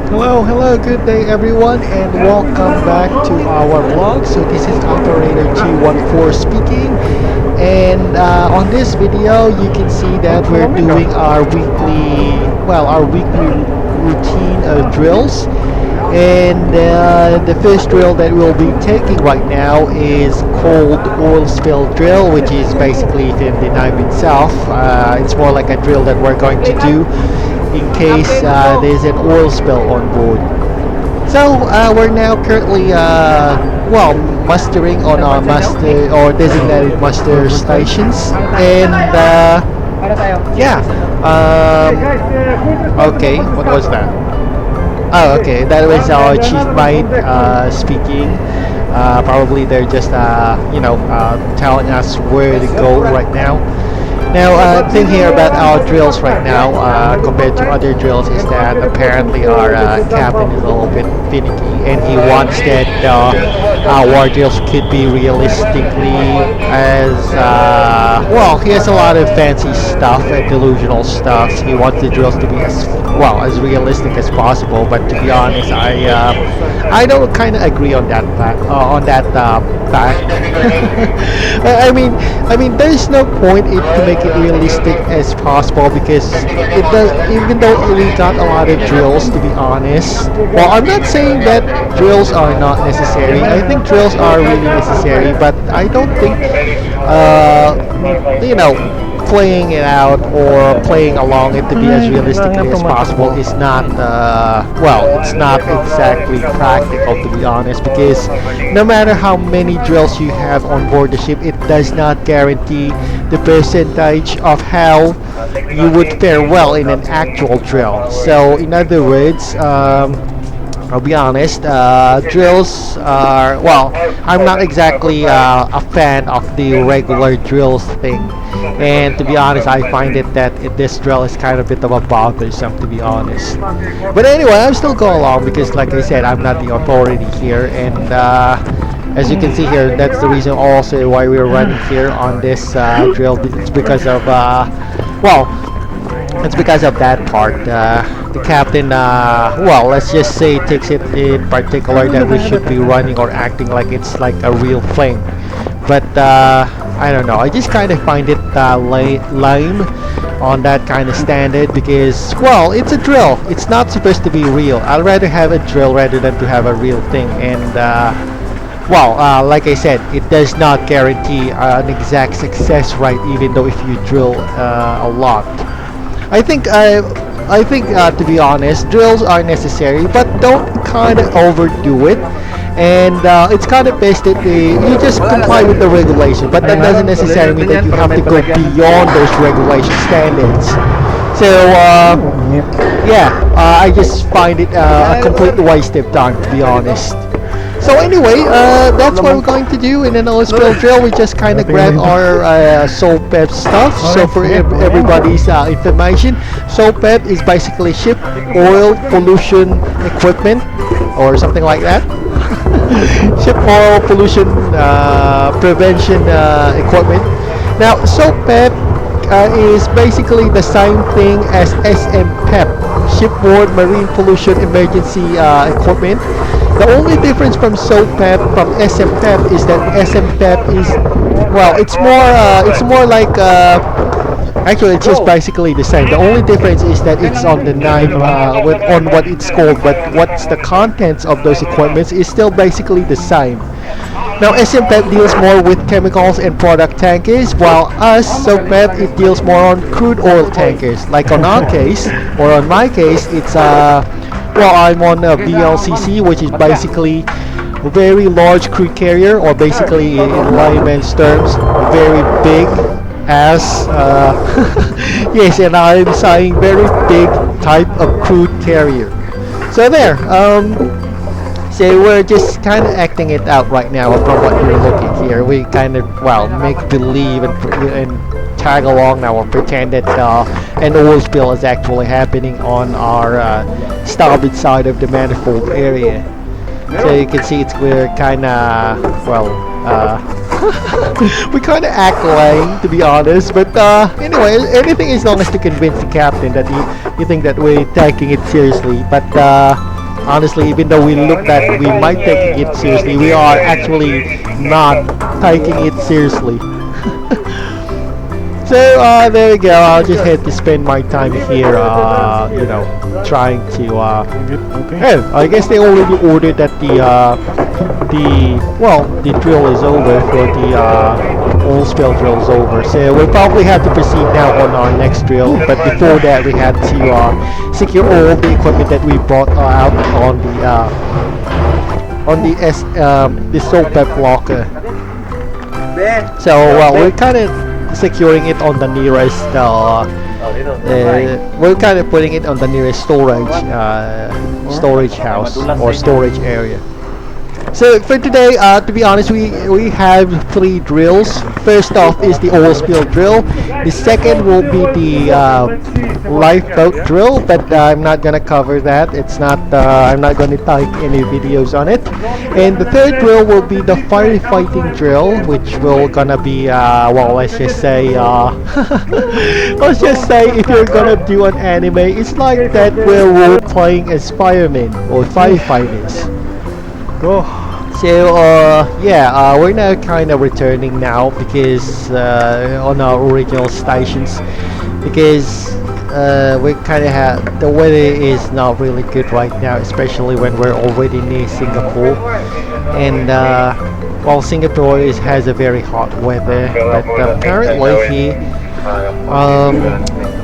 Hello, good day everyone, and welcome back to our vlog. So this is Operator G14 speaking, and on this video you can see that we're doing our weekly routine of drills. And the first drill that we'll be taking right now is called oil spill drill, which is basically in the name itself. It's more like a drill that we're going to do in case there's an oil spill on board. So we're now currently mustering on our muster or designated muster stations, and yeah. Okay, what was that? Oh, okay, that was our chief mate speaking. Probably they're just telling us where to go right now. Now, the thing here about our drills right now, compared to other drills, is that apparently our captain is a little bit finicky, and he wants that our drills could be realistically as he has a lot of fancy stuff and delusional stuff. He wants the drills to be as realistic as possible. But to be honest, I don't kind of agree on that fact. I mean, there's no point to make it realistic as possible, because it does. Even though we got a lot of drills, to be honest. Well, I'm not saying that drills are not necessary. I think drills are really necessary, but I don't think playing it out or playing along it to be as realistically as possible is not it's not exactly practical, to be honest, because no matter how many drills you have on board the ship, it does not guarantee the percentage of how you would fare well in an actual drill. So in other words, I'll be honest, drills are, I'm not exactly a fan of the regular drills thing. And to be honest, I find it that this drill is kind of a bit of a bothersome, to be honest. But anyway, I'm still going along because, like I said, I'm not the authority here. And as you can see here, that's the reason also why we're running here on this drill. It's because of, it's because of that part. The captain, let's just say, takes it in particular that we should be running or acting like it's like a real thing. But I don't know. I just kind of find it lame on that kind of standard, because, it's a drill. It's not supposed to be real. I'd rather have a drill rather than to have a real thing. And like I said, it does not guarantee an exact success rate, even though if you drill a lot. I think, to be honest, drills are necessary, but don't kind of overdo it. And it's kind of best that you just comply with the regulation, but that doesn't necessarily mean that you have to go beyond those regulation standards. So I just find it a complete waste of time, to be honest. So anyway, that's what we're going to do in an oil spill drill. We just kind of grab our SOPEP stuff. So for everybody's information, SOPEP is basically ship oil pollution equipment, or something like that. Ship oil pollution prevention equipment. Now, SOPEP is basically the same thing as SMPEP, shipboard marine pollution emergency equipment. The only difference from SOPEP from SMPEP is that SMPEP is, it's more like actually, it's just basically the same. The only difference is that it's on the name, on what it's called, but what's the contents of those equipments is still basically the same. Now, SMPEP deals more with chemicals and product tankers, while SOPEP, it deals more on crude oil tankers. Like on our case, or on my case, it's I'm on a VLCC, which is basically a very large crude carrier, or basically in layman's terms, very big as yes, and I'm saying very big type of crude carrier. So there, so we're just kind of acting it out right now from what we're looking here. We kind of make believe and tag along now, or pretend that an oil spill is actually happening on our starboard side of the manifold area. So you can see we're kind of we kind of act lame, to be honest, but anyway, anything as long as to convince the captain that you think that we're taking it seriously. But honestly, even though we look that we might take it seriously, we are actually not taking it seriously. So there we go. I'll just have to spend my time here, trying to. Oh, I guess they already ordered that the drill is over for the oil spill drill is over. So we'll probably have to proceed now on our next drill. But before that, we had to secure all the equipment that we brought out on the soap locker. So we're kind of securing it on the nearest we're kind of putting it on the nearest storage house or storage area. So for today, to be honest, we have 3 drills. First off is the oil spill drill. The second will be the lifeboat drill, but I'm not gonna cover that. It's not. I'm not gonna take any videos on it. And the third drill will be the firefighting drill, which will gonna be let's just say let's just say if you're gonna do an anime, it's like that where we're playing as firemen or firefighters. Go. So we're now kind of returning now because on our original stations, because we kind of have the weather is not really good right now, especially when we're already near Singapore, and Singapore has a very hot weather, but apparently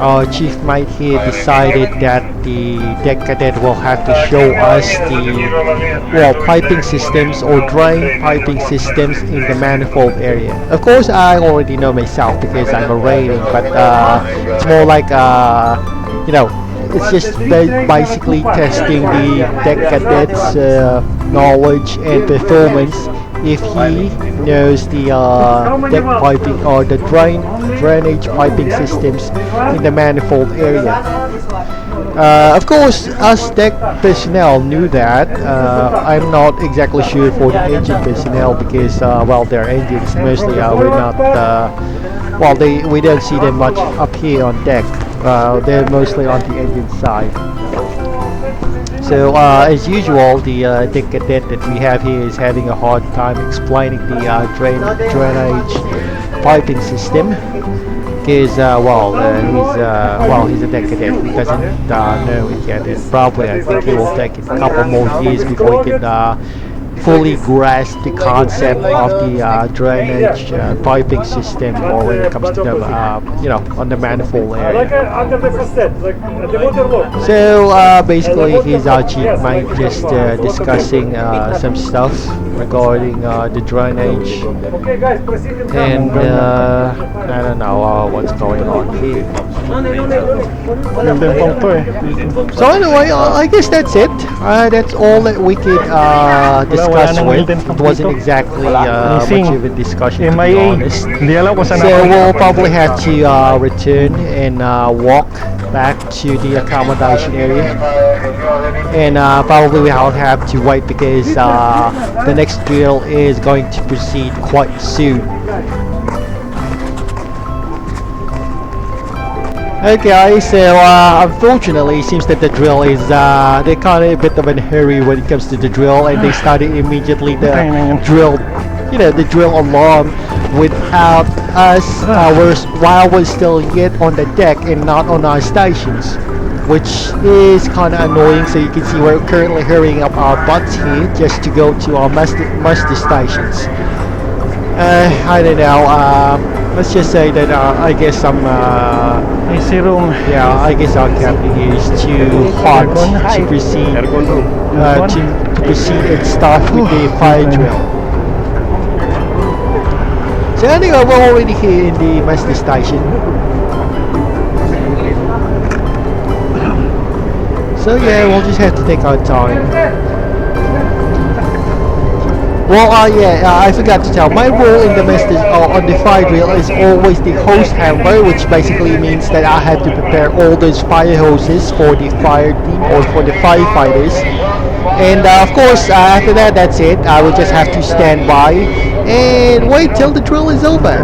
our chief mate here decided that the deck cadet will have to show us the piping systems or drain piping systems in the manifold area. Of course, I already know myself because I'm a rating, but it's more like it's just basically testing the deck cadet's knowledge and performance if he knows the deck piping or the drainage piping systems in the manifold area. Of course, us deck personnel knew that. I'm not exactly sure for the engine personnel because their engines mostly we're not we don't see them much up here on deck. They're mostly on the engine side. So as usual, the deck cadet that we have here is having a hard time explaining the drainage piping system because he's a deck cadet. He doesn't know it yet. And probably I think he will take a couple more years before he can fully grasp the concept of the drainage piping system, or when it comes to the on the manifold area. So basically he's our chief mate, just discussing some stuff regarding the drainage, and I don't know what's going on here. So anyway, I guess that's it. That's all that we could discuss with. It wasn't exactly much of a discussion, to be honest. So we'll probably have to return and walk back to the accommodation area, and probably we'll have to wait because the next drill is going to proceed quite soon. Okay, so unfortunately it seems that the drill is they're kind of a bit of a hurry when it comes to the drill, and they started immediately the drill alarm without us while we're still yet on the deck and not on our stations, which is kind of annoying. So you can see we're currently hurrying up our butts here just to go to our muster stations. I don't know, let's just say that I guess I'm AC room. Yeah, I guess our captain here is too hot to proceed to proceed and start with the fire drill. So anyway, we're already here in the muster station. So yeah, we'll just have to take our time. Well, I forgot to tell. My role in the message on the fire drill is always the host handler, which basically means that I have to prepare all those fire hoses for the fire team or for the firefighters. And of course, after that, that's it. I will just have to stand by and wait till the drill is over.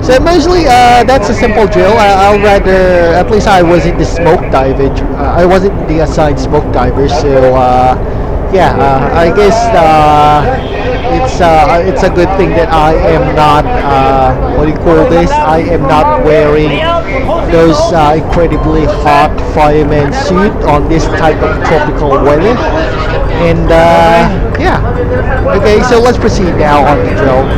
So mostly that's a simple drill. I'll rather, at least I was in the smoke diver. I wasn't the assigned smoke diver, so yeah, I guess it's a good thing that I am not what do you call this? I am not wearing those incredibly hot fireman suit on this type of tropical weather. And yeah, okay. So let's proceed now on the drill.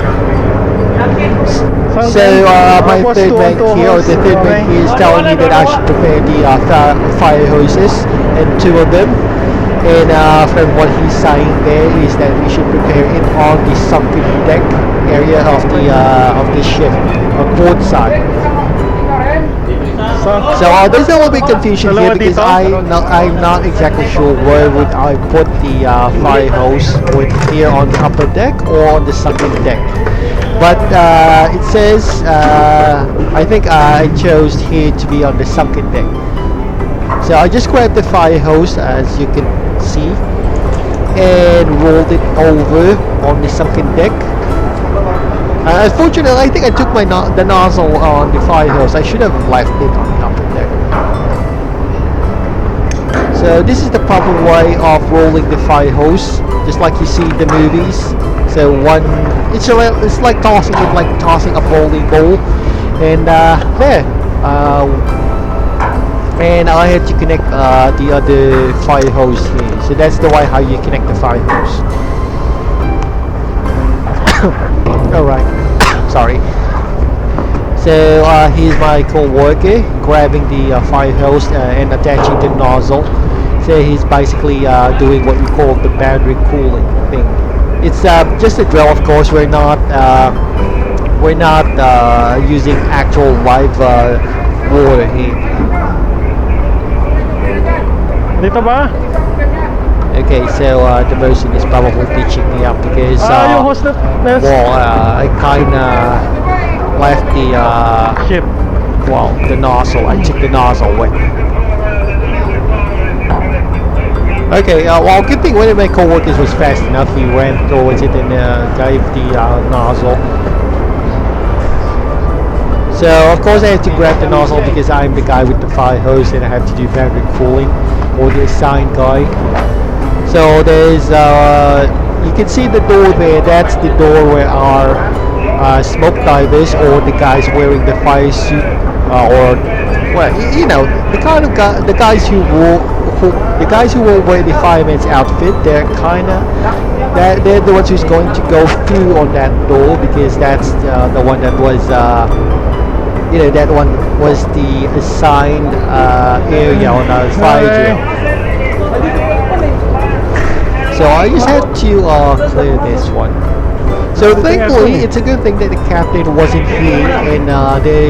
So my third mate here, or the third mate here, is telling me that I should prepare the fire hoses, and two of them. And from what he's saying there is that we should prepare it on the sunken deck area of the ship, on port side. So there's a little bit confusion here because I'm not exactly sure where would I put the fire hose, with here on the upper deck or on the sunken deck. But it says I think I chose here to be on the sunken deck. So I just grabbed the fire hose, as you can see, and rolled it over on the sunken deck. Unfortunately, I think I took the nozzle on the fire hose. I should have left it on the upper deck. So this is the proper way of rolling the fire hose, just like you see in the movies. So it's like tossing a bowling ball, and there. And I had to connect the other fire hose here. So that's the way how you connect the fire hose. Alright, sorry. So here's my co-worker grabbing the fire hose and attaching the nozzle. So he's basically doing what we call the boundary cooling thing. It's just a drill, of course. We're not using actual live water here. Dito ba? Okay, so the person is probably teaching me up because yung host na well, I kinda left the ship. Well, the nozzle. I took the nozzle with me. Okay, well, good thing one of my co-workers was fast enough. He ran towards it and gave the nozzle. So of course I have to grab the nozzle because I'm the guy with the fire hose and I have to do boundary cooling, or the assigned guy. So there's you can see the door there. That's the door where our smoke divers, or the guys wearing the fire suit, or well, you know, the kind of the guys who will wear the fireman's outfit. They're the ones who's going to go through on that door, because that's the one that was you know, that one was the assigned area on our fire drill. So I just had to clear this one. So thankfully, it's a good thing that the captain wasn't here, and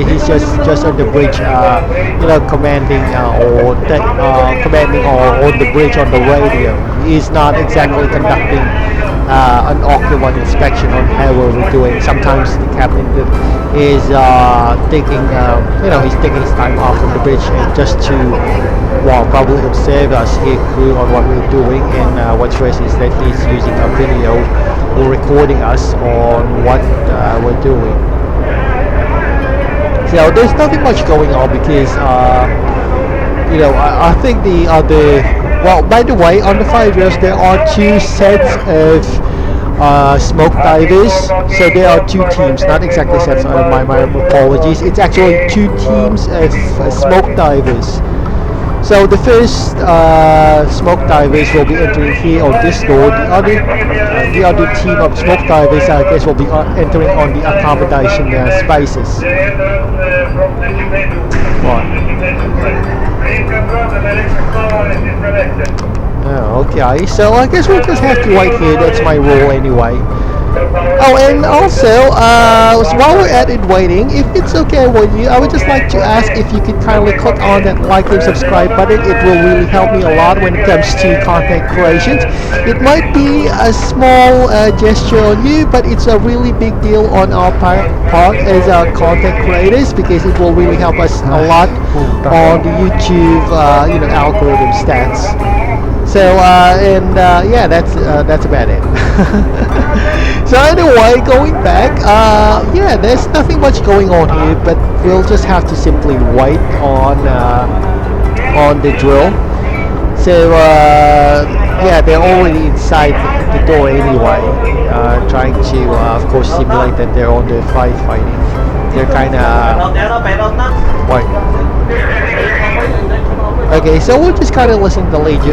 he's just on the bridge, you know, commanding on the bridge on the radio. He's not exactly conducting an ocular inspection on how we're doing. Sometimes the captain is taking, you know, he's taking his time off from the bridge and just to, well, probably observe us here crew on what we're doing. And what's worse is that he's using a video or recording us on what we're doing. So there's nothing much going on because, you know, I think the other. Well, by the way, on the fire drills there are two sets of smoke divers. So there are two teams, not exactly sets. My apologies. It's actually two teams of smoke divers. So the first smoke divers will be entering here on this door. The other team of smoke divers, I guess, will be entering on the accommodation spaces. Oh, okay, so I guess we'll just have to wait here. That's my rule anyway. Oh, and also, while we're at it waiting, if it's okay with you, I would just like to ask if you could kindly click on that like and subscribe button. It will really help me a lot when it comes to content creations. It might be a small gesture on you, but it's a really big deal on our part as content creators, because it will really help us a lot on the YouTube, you know, algorithm stats. So yeah, that's about it. So anyway, going back, yeah, there's nothing much going on here, but we'll just have to simply wait on the drill. So yeah, they're already inside the door anyway, trying to, of course, simulate that they're on the firefighting. They're kind of wait. Okay, so we'll just kind of listen to the radio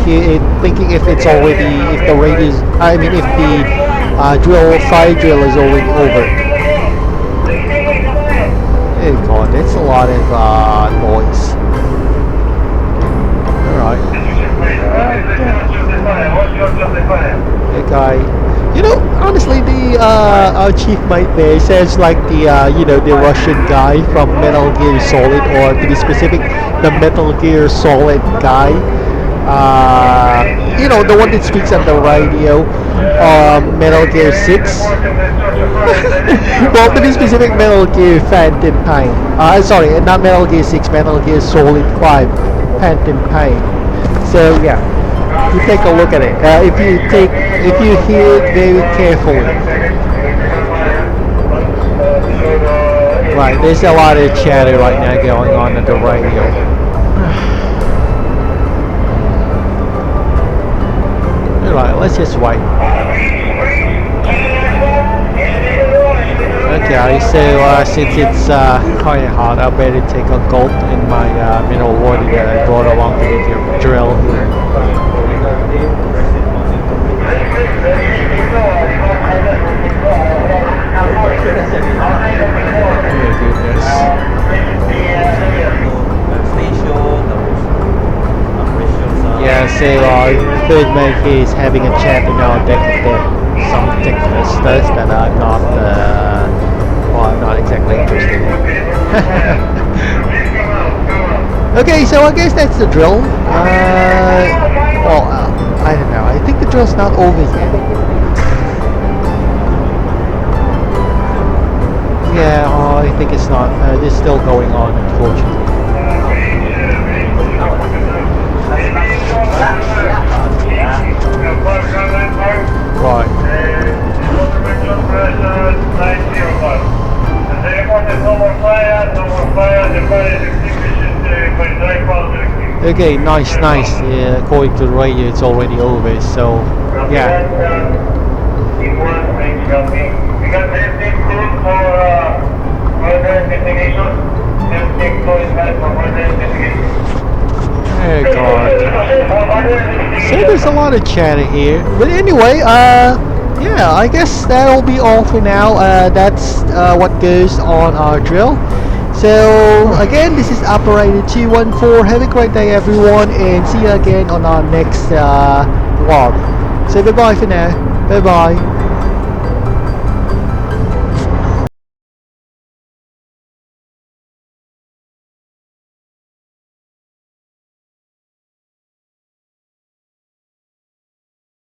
here, and thinking if it's already, if the radio is, I mean, if the fire drill is already over. Oh god, that's a lot of noise. Alright. Okay. You know, honestly, the our chief mate there sounds like the you know, the Russian guy from Metal Gear Solid, or to be specific, the Metal Gear Solid guy. You know, the one that speaks on the radio. Metal Gear 6. Well, to be specific, Metal Gear Phantom Pain. Sorry, not Metal Gear 6, Metal Gear Solid 5, Phantom Pain. So yeah, you take a look at it. If you hear it very carefully. Right, there's a lot of chatter right now going on the radio. Alright, let's just wait. Okay, so since it's kind of hot, I better take a gulp in my mineral water that I brought along to the drill here. Oh goodness. Yeah, so third mate here is having a chat in our deck with some technical stuff that I'm not, well, I'm not exactly interested in. Okay, so I guess that's the drill. Well, I don't know. I think the drill's not over yet. Yeah, I think it's not. It's still going on, unfortunately. Right. Okay, nice. According to the radio, it's already over, so yeah. Oh god. So there's a lot of chatter here, but anyway, yeah, I guess that'll be all for now. That's what goes on our drill. So again, this is Operator 214. Have a great day, everyone, and see you again on our next vlog. So bye bye for now. Bye bye.